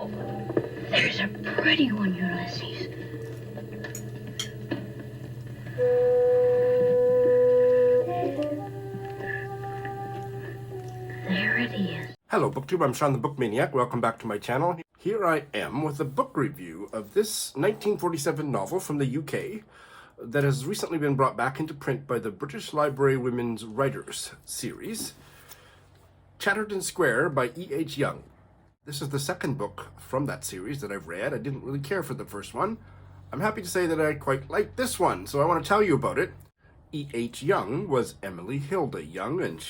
There's a pretty one, Ulysses. There it is. Hello BookTube, I'm Sean the Book Maniac. Welcome back to my channel. Here I am with a book review of this 1947 novel from the UK that has recently been brought back into print by the British Library Women's Writers series, Chatterton Square by E.H. Young. This is the second book from that series that I've read. I didn't really care for the first one. I'm happy to say that I quite like this one, so I want to tell you about it. E.H. Young was Emily Hilda Young, and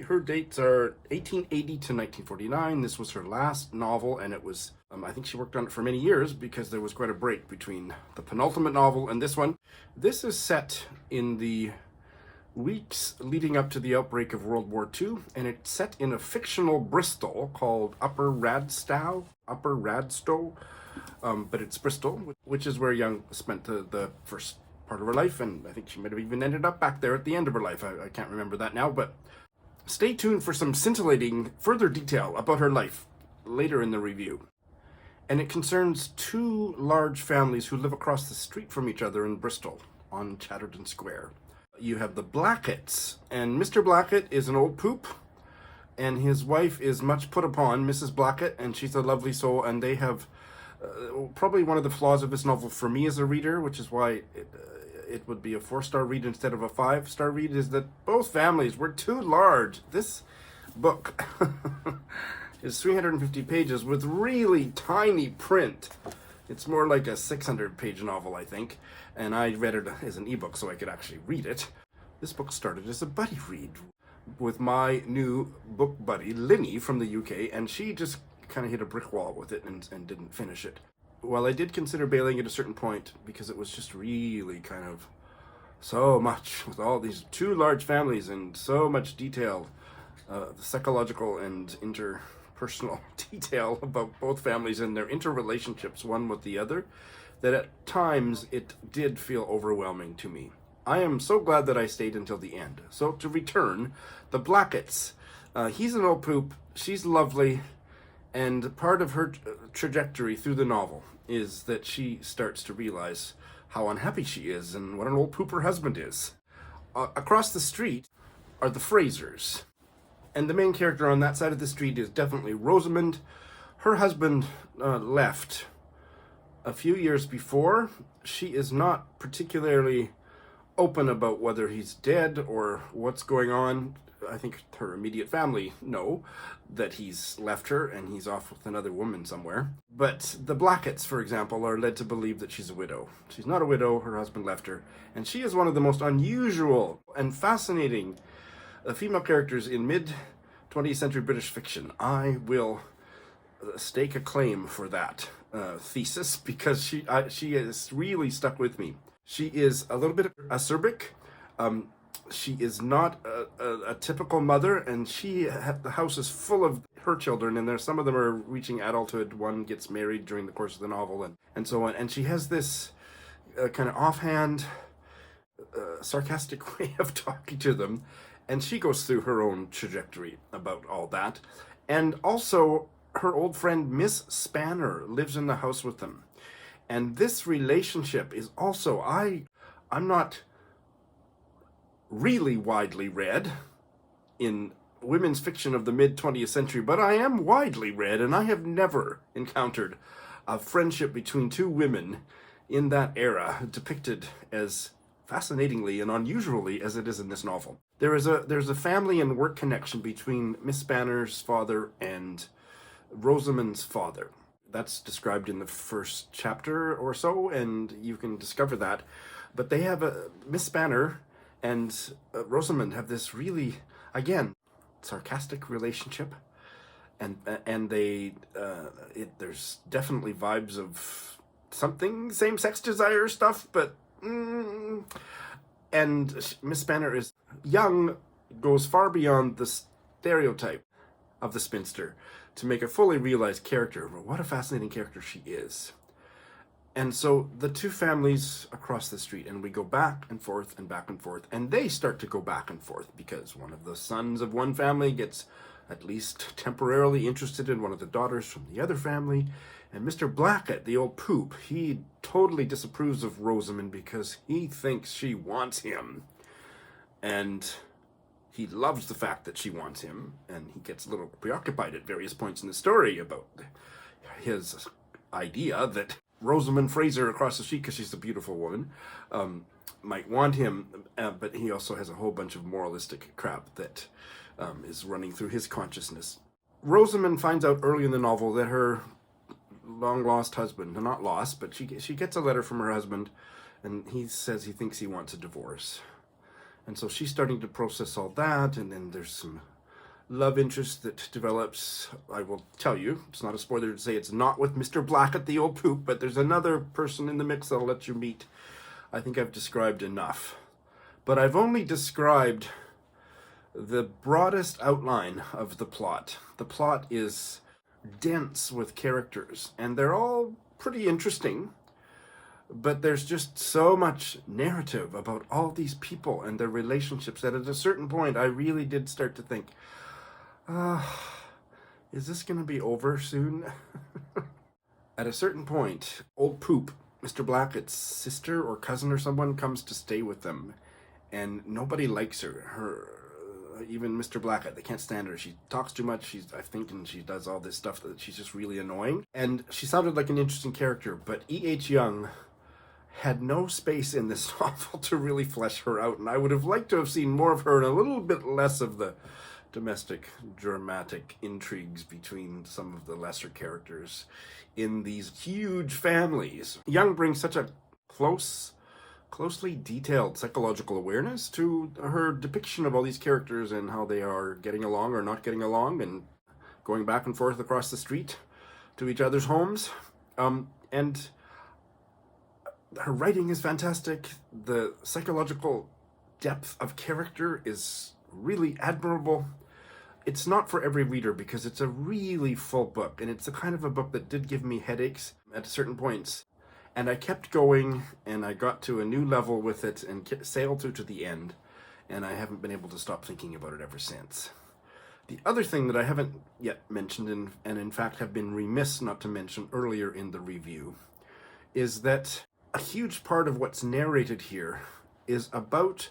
her dates are 1880 to 1949. This was her last novel, and it was, I think she worked on it for many years because there was quite a break between the penultimate novel and this one. This is set in the weeks leading up to the outbreak of World War II, and it's set in a fictional Bristol called Upper Radstow, but it's Bristol, which is where Young spent the first part of her life, and I think she might have even ended up back there at the end of her life. I can't remember that now, but stay tuned for some scintillating further detail about her life later in the review. And it concerns two large families who live across the street from each other in Bristol on Chatterton Square. You have the Blacketts, and Mr. Blackett is an old poop, and his wife is much put upon, Mrs. Blackett, and she's a lovely soul, and they have probably one of the flaws of this novel for me as a reader, which is why it would be a 4-star read instead of a 5-star read, is that both families were too large. This book is 350 pages with really tiny print. It's more like a 600-page novel, I think, and I read it as an ebook so I could actually read it. This book started as a buddy read with my new book buddy, Linny, from the UK, and she just kind of hit a brick wall with it and didn't finish it. Well, I did consider bailing at a certain point because it was just really kind of so much with all these two large families and so much detail, the psychological and interpersonal detail about both families and their interrelationships one with the other, that at times it did feel overwhelming to me. I am so glad that I stayed until the end. So to return, the Blacketts. He's an old poop, she's lovely, and part of her trajectory through the novel is that she starts to realize how unhappy she is and what an old poop her husband is. Across the street are the Frasers, and the main character on that side of the street is definitely Rosamond. Her husband left a few years before. She is not particularly open about whether he's dead or what's going on. I think her immediate family know that he's left her and he's off with another woman somewhere. But the Blacketts, for example, are led to believe that she's a widow. She's not a widow, her husband left her, and she is one of the most unusual and fascinating female characters in mid-20th century British fiction. I will stake a claim for that thesis because she has really stuck with me. She is a little bit acerbic. She is not a typical mother, and the house is full of her children, and some of them are reaching adulthood. One gets married during the course of the novel, and so on. And she has this kind of offhand, sarcastic way of talking to them, and she goes through her own trajectory about all that. And also, her old friend Miss Spanner lives in the house with them. And this relationship is also, I'm not really widely read in women's fiction of the mid-20th century, but I am widely read, and I have never encountered a friendship between two women in that era depicted as fascinatingly and unusually as it is in this novel. There's a family and work connection between Miss Spanner's father and Rosamond's father. That's described in the first chapter or so, and you can discover that. But they have Miss Spanner and Rosamond have this really, again, sarcastic relationship, and there's definitely vibes of something same-sex desire stuff, but and Miss Spanner is young, goes far beyond the stereotype of the spinster to make a fully realized character. But what a fascinating character she is. And so the two families across the street, and we go back and forth and back and forth, and they start to go back and forth because one of the sons of one family gets at least temporarily interested in one of the daughters from the other family, And Mr. Blackett, the old poop, he totally disapproves of Rosamund because he thinks she wants him. And he loves the fact that she wants him, and he gets a little preoccupied at various points in the story about his idea that Rosamund Fraser across the street, because she's a beautiful woman, might want him, but he also has a whole bunch of moralistic crap that is running through his consciousness. Rosamund finds out early in the novel that her long-lost husband, not lost, but she gets a letter from her husband, and he says he thinks he wants a divorce. And so she's starting to process all that, and then there's some love interest that develops. I will tell you, it's not a spoiler to say it's not with Mr. Blackett, the old poop, but there's another person in the mix I'll let you meet. I think I've described enough. But I've only described the broadest outline of the plot. The plot is dense with characters, and they're all pretty interesting, but there's just so much narrative about all these people and their relationships that at a certain point I really did start to think, is this going to be over soon? At a certain point, old poop, Mr. Blackett's sister or cousin or someone, comes to stay with them, and nobody likes her. Even Mr. Blackett, they can't stand her. She talks too much, I think, and she does all this stuff that she's just really annoying. And she sounded like an interesting character, but E.H. Young had no space in this novel to really flesh her out, and I would have liked to have seen more of her and a little bit less of the domestic dramatic intrigues between some of the lesser characters in these huge families. Young brings such a closely detailed psychological awareness to her depiction of all these characters and how they are getting along or not getting along and going back and forth across the street to each other's homes. And her writing is fantastic. The psychological depth of character is really admirable. It's not for every reader because it's a really full book, and it's the kind of a book that did give me headaches at certain points. And I kept going, and I got to a new level with it and sailed through to the end, and I haven't been able to stop thinking about it ever since. The other thing that I haven't yet mentioned, and in fact have been remiss not to mention earlier in the review, is that a huge part of what's narrated here is about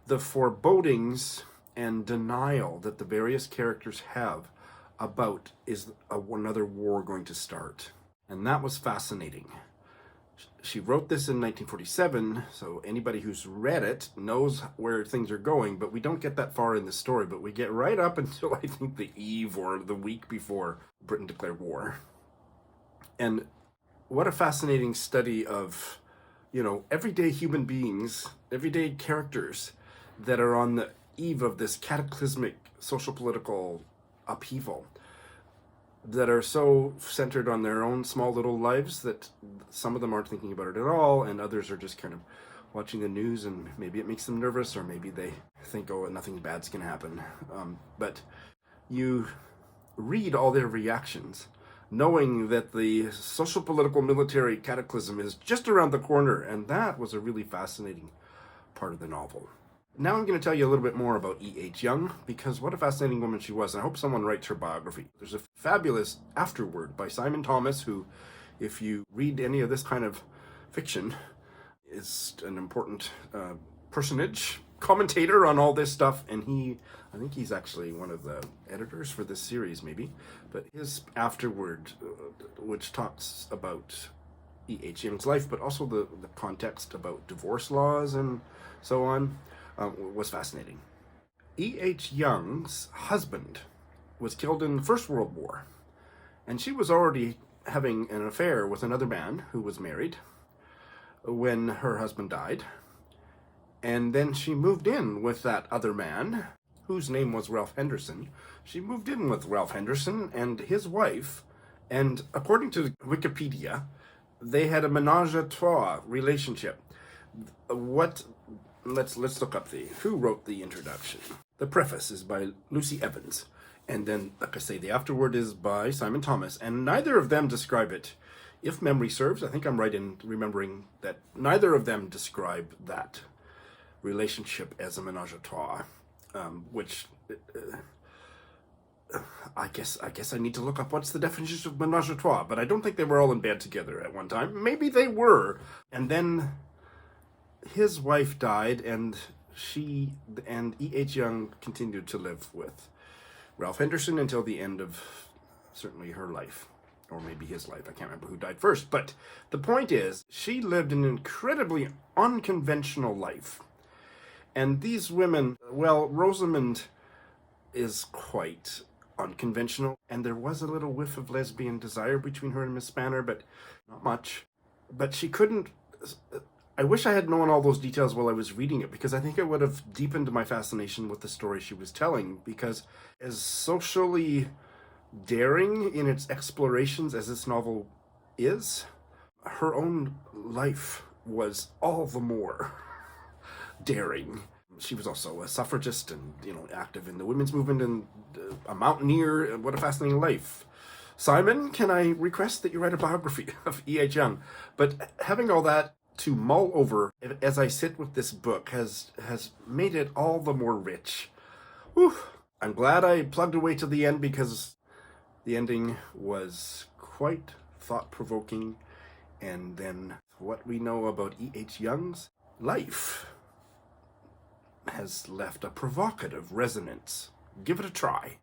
the forebodings and denial that the various characters have about is another war going to start. And that was fascinating. She wrote this in 1947, so anybody who's read it knows where things are going, but we don't get that far in the story, but we get right up until, I think, the eve or the week before Britain declared war. And what a fascinating study of, everyday human beings, everyday characters that are on the eve of this cataclysmic social political upheaval, that are so centered on their own small little lives that some of them aren't thinking about it at all, and others are just kind of watching the news, and maybe it makes them nervous, or maybe they think, oh, nothing bad's gonna happen. But you read all their reactions, knowing that the social, political, military cataclysm is just around the corner, and that was a really fascinating part of the novel. Now I'm going to tell you a little bit more about E.H. Young, because what a fascinating woman she was, and I hope someone writes her biography. There's a fabulous afterword by Simon Thomas, who, if you read any of this kind of fiction, is an important personage, commentator on all this stuff, and I think he's actually one of the editors for this series, maybe, but his afterword, which talks about E.H. Young's life, but also the context about divorce laws and so on, was fascinating. E.H. Young's husband was killed in the First World War, and she was already having an affair with another man who was married when her husband died, and then she moved in with that other man, whose name was Ralph Henderson. She moved in with Ralph Henderson and his wife, and according to Wikipedia, they had a menage a trois relationship. Let's look up who wrote the introduction. The preface is by Lucy Evans, and then, like I say, the afterword is by Simon Thomas, and neither of them describe it. If memory serves, I think I'm right in remembering that neither of them describe that relationship as a menage a trois, which I guess I need to look up what's the definition of menage a trois, but I don't think they were all in bed together at one time. Maybe they were. And then his wife died, and she and E.H. Young continued to live with Ralph Henderson until the end of certainly her life. Or maybe his life. I can't remember who died first. But the point is, she lived an incredibly unconventional life. And these women, well, Rosamond is quite unconventional, and there was a little whiff of lesbian desire between her and Miss Spanner, but not much. But she couldn't. I wish I had known all those details while I was reading it, because I think it would have deepened my fascination with the story she was telling, because as socially daring in its explorations as this novel is, her own life was all the more daring. She was also a suffragist and, active in the women's movement and a mountaineer. What a fascinating life. Simon, can I request that you write a biography of E.H. Young? But having all that to mull over as I sit with this book has made it all the more rich. Whew. I'm glad I plugged away to the end, because the ending was quite thought-provoking, and then what we know about E.H. Young's life has left a provocative resonance. Give it a try.